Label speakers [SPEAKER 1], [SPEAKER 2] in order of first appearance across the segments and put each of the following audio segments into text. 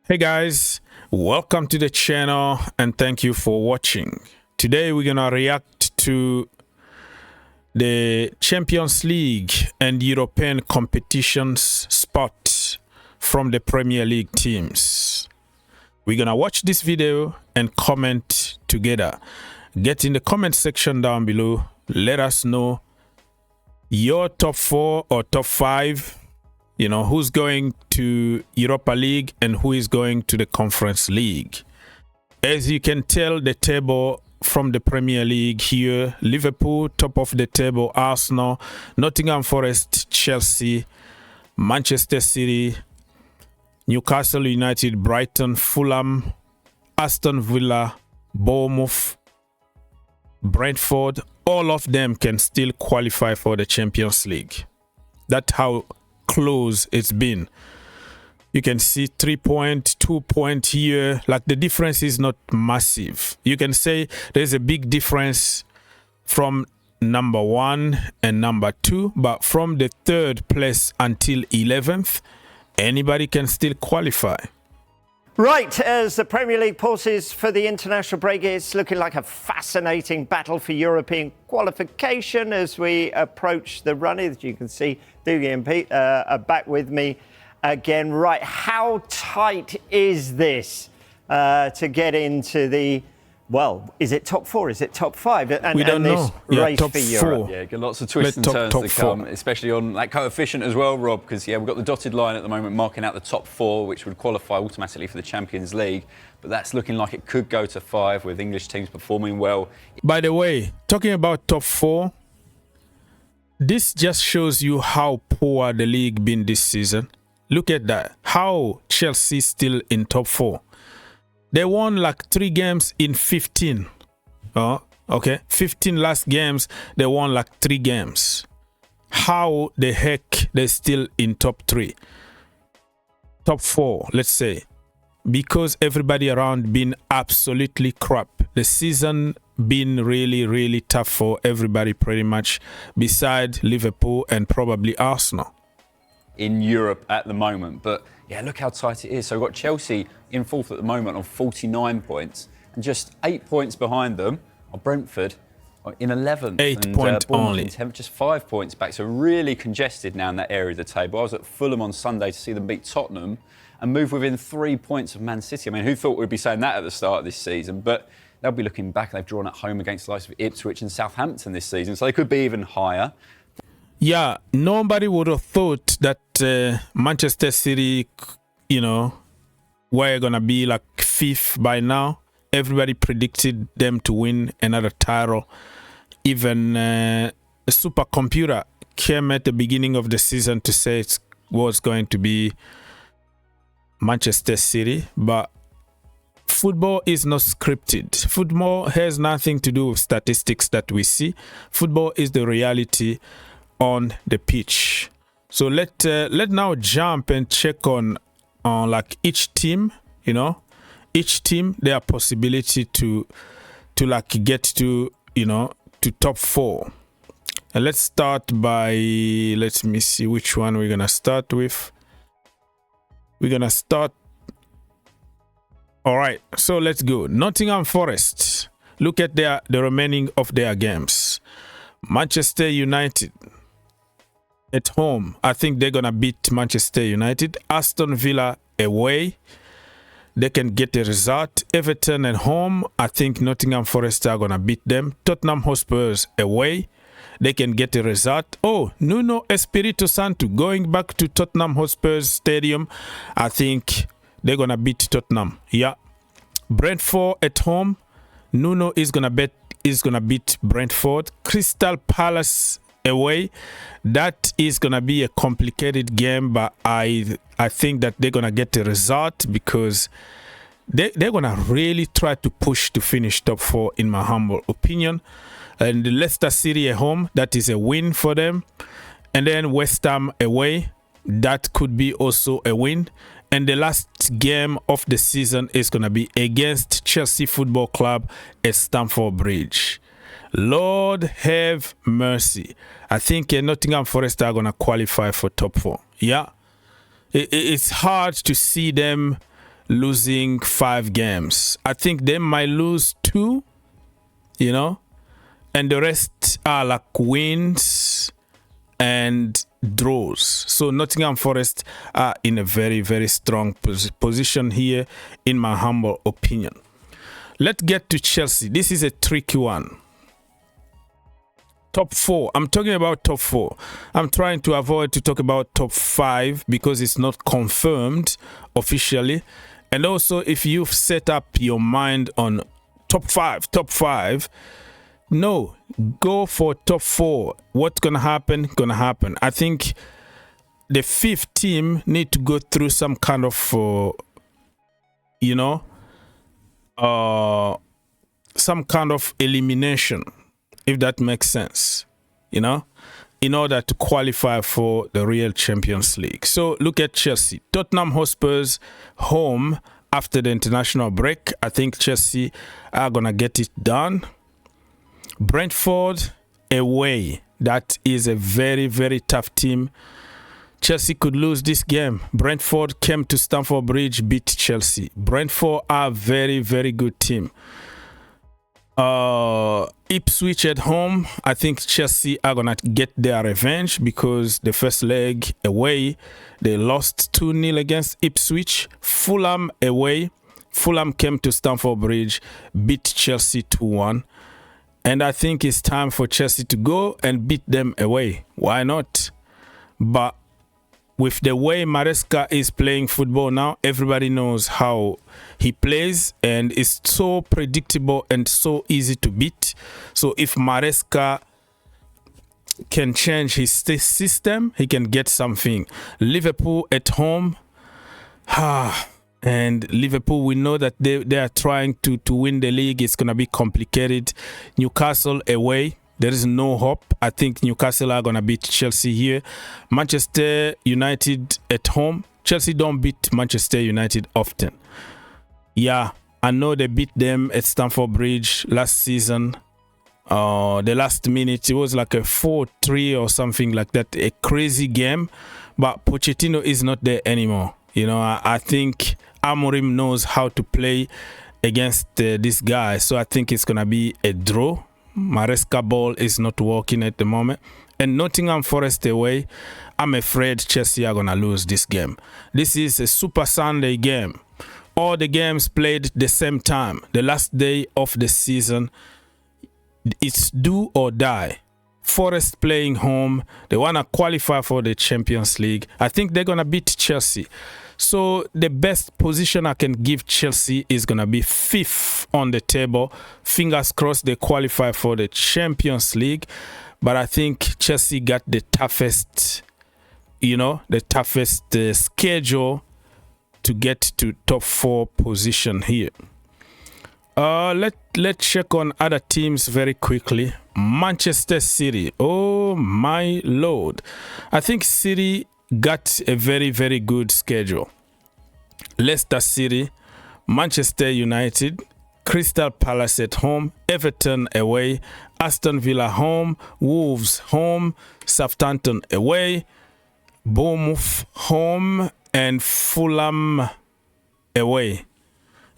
[SPEAKER 1] Hey guys, welcome to the channel and thank you for watching. Today we're gonna react to the Champions League and European competitions spot from the Premier League teams. We're gonna watch this video and comment together. Get in the comment section down below. Let us know your top 4 or top 5. You know, who's going to Europa League and who is going to the Conference League. As you can tell, the table from the Premier League here: Liverpool, top of the table, Arsenal, Nottingham Forest, Chelsea, Manchester City, Newcastle United, Brighton, Fulham, Aston Villa, Bournemouth, Brentford. All of them can still qualify for the Champions League. That's how close it's been. You can see 3 point, 2 point here. Like, the difference is not massive. You can say there's a big difference from number 1 and number 2, but from the 3rd place until 11th, anybody can still qualify.
[SPEAKER 2] Right, as the Premier League pauses for the international break, it's looking like a fascinating battle for European qualification as we approach the run. As you can see, Dougie and Pete are back with me again. Right, how tight is this to get into the, well, is it top 4? Is it top 5? And,
[SPEAKER 1] we don't know.
[SPEAKER 2] Race
[SPEAKER 1] top
[SPEAKER 2] for
[SPEAKER 1] 4.
[SPEAKER 2] Europe.
[SPEAKER 3] Yeah, got lots of twists and turns to come, especially on that coefficient as well, Rob, because, yeah, we've got the dotted line at the moment marking out the top 4, which would qualify automatically for the Champions League. But that's looking like it could go to 5 with English teams performing well.
[SPEAKER 1] By the way, talking about top 4, this just shows you how poor the league been this season. Look at that. How Chelsea still in top 4. They won like 3 games in 15. Oh, okay. 15 last games, they won like 3 games. How the heck they still in top 3? Top 4, let's say. Because everybody around been absolutely crap. The season been really tough for everybody pretty much, beside Liverpool and probably Arsenal.
[SPEAKER 3] In Europe at the moment, but yeah, look how tight it is. So we've got Chelsea in 4th at the moment on 49 points, and just 8 points behind them are Brentford in 11th.
[SPEAKER 1] 8 points only.
[SPEAKER 3] In 10th, just 5 points back. So really congested now in that area of the table. I was at Fulham on Sunday to see them beat Tottenham and move within 3 points of Man City. I mean, who thought we'd be saying that at the start of this season? But they'll be looking back. They've drawn at home against the likes of Ipswich and Southampton this season, so they could be even higher.
[SPEAKER 1] Yeah, nobody would have thought that Manchester City, you know, were going to be like 5th by now. Everybody predicted them to win another title. Even a supercomputer came at the beginning of the season to say it was going to be Manchester City. But football is not scripted. Football has nothing to do with statistics that we see. Football is the reality on the pitch. So let now jump and check on like each team. You know, each team, their possibility to like get to, you know, to top 4. And let's start by, let me see which one we're gonna start with. We're gonna start. All right, so let's go. Nottingham Forest. Look at the remaining of their games. Manchester United at home, I think they're gonna beat Manchester United. Aston Villa away, they can get a result. Everton at home, I think Nottingham Forest are gonna beat them. Tottenham Hotspurs away, they can get a result. Oh, Nuno Espirito Santo going back to Tottenham Hotspurs Stadium, I think they're gonna beat Tottenham. Yeah, Brentford at home, Nuno is gonna beat Brentford. Crystal Palace away, that is gonna be a complicated game, but I think that they're gonna get a result because they're gonna really try to push to finish top 4 in my humble opinion. And the Leicester City at home, that is a win for them. And then West Ham away, that could be also a win. And the last game of the season is gonna be against Chelsea Football Club at Stamford Bridge. Lord have mercy. I think Nottingham Forest are going to qualify for top 4. Yeah. It's hard to see them losing 5 games. I think they might lose 2, you know, and the rest are like wins and draws. So Nottingham Forest are in a very, very strong position here, in my humble opinion. Let's get to Chelsea. This is a tricky one. Top 4. I'm talking about top 4. I'm trying to avoid to talk about top 5 because it's not confirmed officially. And also, if you've set up your mind on top 5, no, go for top 4. What's gonna happen? Gonna happen. I think the 5th team need to go through some kind of, some kind of elimination, if that makes sense, you know, in order to qualify for the real Champions League. So look at Chelsea. Tottenham Hotspur's home after the international break. I think Chelsea are going to get it done. Brentford away. That is a very, very tough team. Chelsea could lose this game. Brentford came to Stamford Bridge, beat Chelsea. Brentford are a very, very good team. Ipswich at home. I think Chelsea are going to get their revenge because the first leg away, they lost 2-0 against Ipswich. Fulham away. Fulham came to Stamford Bridge, beat Chelsea 2-1. And I think it's time for Chelsea to go and beat them away. Why not? But with the way Maresca is playing football now, everybody knows how he plays, and it's so predictable and so easy to beat. So if Maresca can change his system, he can get something. Liverpool at home. And Liverpool, we know that they are trying to win the league. It's going to be complicated. Newcastle away. There is no hope. I think Newcastle are going to beat Chelsea here. Manchester United at home. Chelsea don't beat Manchester United often. Yeah, I know they beat them at Stamford Bridge last season. The last minute, it was like a 4-3 or something like that. A crazy game. But Pochettino is not there anymore. You know, I think Amorim knows how to play against this guy. So I think it's going to be a draw. Maresca ball is not working at the moment. And Nottingham Forest away, I'm afraid Chelsea are going to lose this game. This is a Super Sunday game. All the games played the same time. The last day of the season, it's do or die. Forest playing home. They want to qualify for the Champions League. I think they're going to beat Chelsea. So the best position I can give Chelsea is going to be 5th on the table. Fingers crossed they qualify for the Champions League. But I think Chelsea got the toughest, schedule to get to top 4 position here. Let's check on other teams very quickly. Manchester City. Oh my Lord. I think City got a very, very good schedule. Leicester City, Manchester United, Crystal Palace at home, Everton away, Aston Villa home, Wolves home, Southampton away, Bournemouth home, and Fulham away.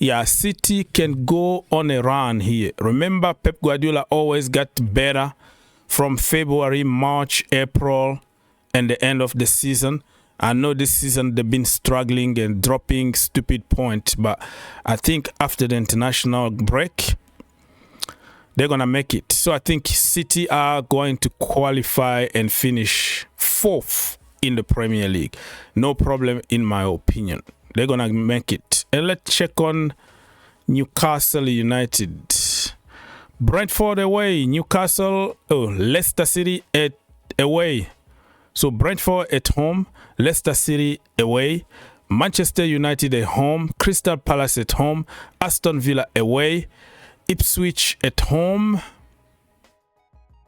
[SPEAKER 1] Yeah, City can go on a run here. Remember, Pep Guardiola always got better from February, March, April, and the end of the season. I know this season they've been struggling and dropping stupid points, but I think after the international break, they're going to make it. So I think City are going to qualify and finish 4th in the Premier League. No problem in my opinion. They're going to make it. And let's check on Newcastle United. Brentford away, Leicester City away. So Brentford at home, Leicester City away, Manchester United at home, Crystal Palace at home, Aston Villa away, Ipswich at home,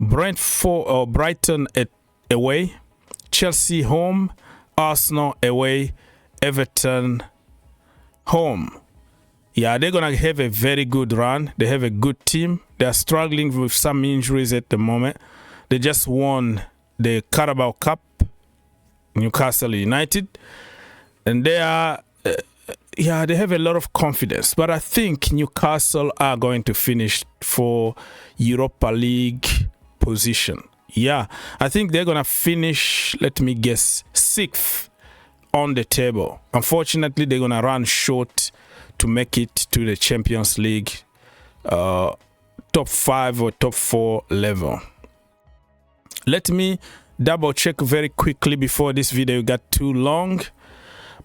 [SPEAKER 1] Brighton away, Chelsea home, Arsenal away, Everton home. Yeah, they're going to have a very good run. They have a good team. They are struggling with some injuries at the moment. They just won the Carabao Cup, Newcastle United, and they are, yeah, they have a lot of confidence, but I think Newcastle are going to finish for Europa League position. Yeah, I think they're going to finish, let me guess, 6th on the table. Unfortunately, they're going to run short to make it to the Champions League top 5 or top 4 level. Let me double check very quickly before this video got too long.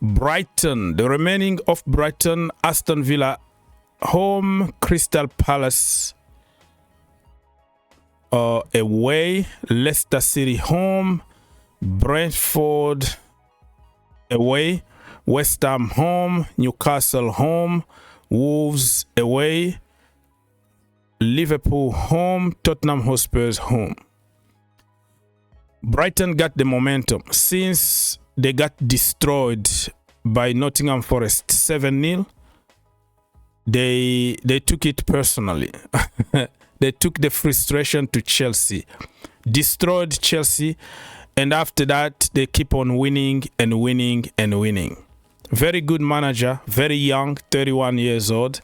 [SPEAKER 1] Brighton, the remaining of Brighton: Aston Villa home, Crystal Palace away, Leicester City home, Brentford away, West Ham home, Newcastle home, Wolves away, Liverpool home, Tottenham Hotspurs home. Brighton got the momentum since they got destroyed by Nottingham Forest 7-0. They took it personally. They took the frustration to Chelsea, destroyed Chelsea, and after that they keep on winning and winning and winning. Very good manager, very young, 31 years old,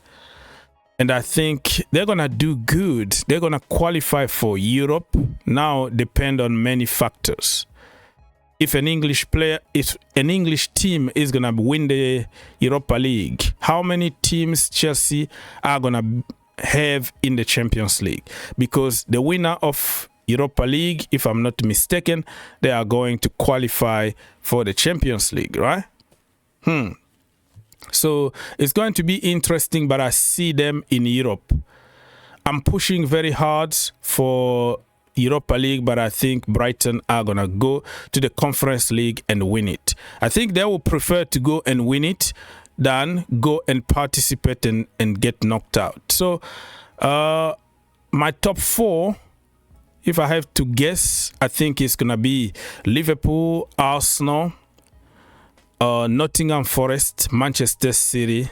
[SPEAKER 1] and I think they're gonna do good. They're gonna qualify for Europe. Now depend on many factors. If an English team is gonna win the Europa League, how many teams Chelsea are gonna have in the Champions League? Because the winner of Europa League, if I'm not mistaken, they are going to qualify for the Champions League, right? So it's going to be interesting, but I see them in Europe. I'm pushing very hard for Europa League, but I think Brighton are gonna go to the Conference League and win it. I think they will prefer to go and win it than go and participate and get knocked out. So my top 4, if I have to guess, I think it's gonna be Liverpool, Arsenal, Nottingham Forest, Manchester City.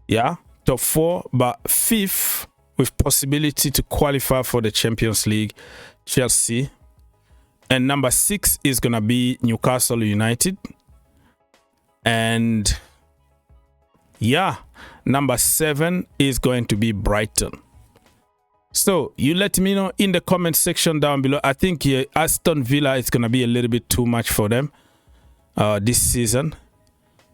[SPEAKER 1] Yeah, top 4, but 5th with possibility to qualify for the Champions League, Chelsea. And number 6 is gonna be Newcastle United. And yeah, number 7 is going to be Brighton. So you let me know in the comment section down below. I think Aston Villa is gonna be a little bit too much for them this season,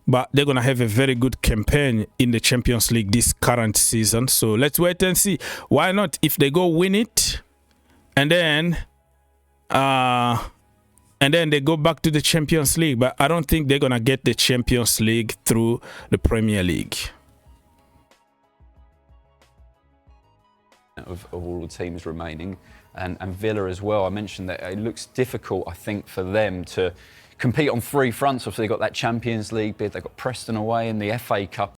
[SPEAKER 1] but they're gonna have a very good campaign in the Champions League this current season. So let's wait and see. Why not? If they go win it, and then they go back to the Champions League. But I don't think they're gonna get the Champions League through the Premier League.
[SPEAKER 3] Of all the teams remaining, and Villa as well. I mentioned that it looks difficult, I think, for them to compete on 3 fronts. Obviously, they've got that Champions League bid, they've got Preston away in the FA Cup.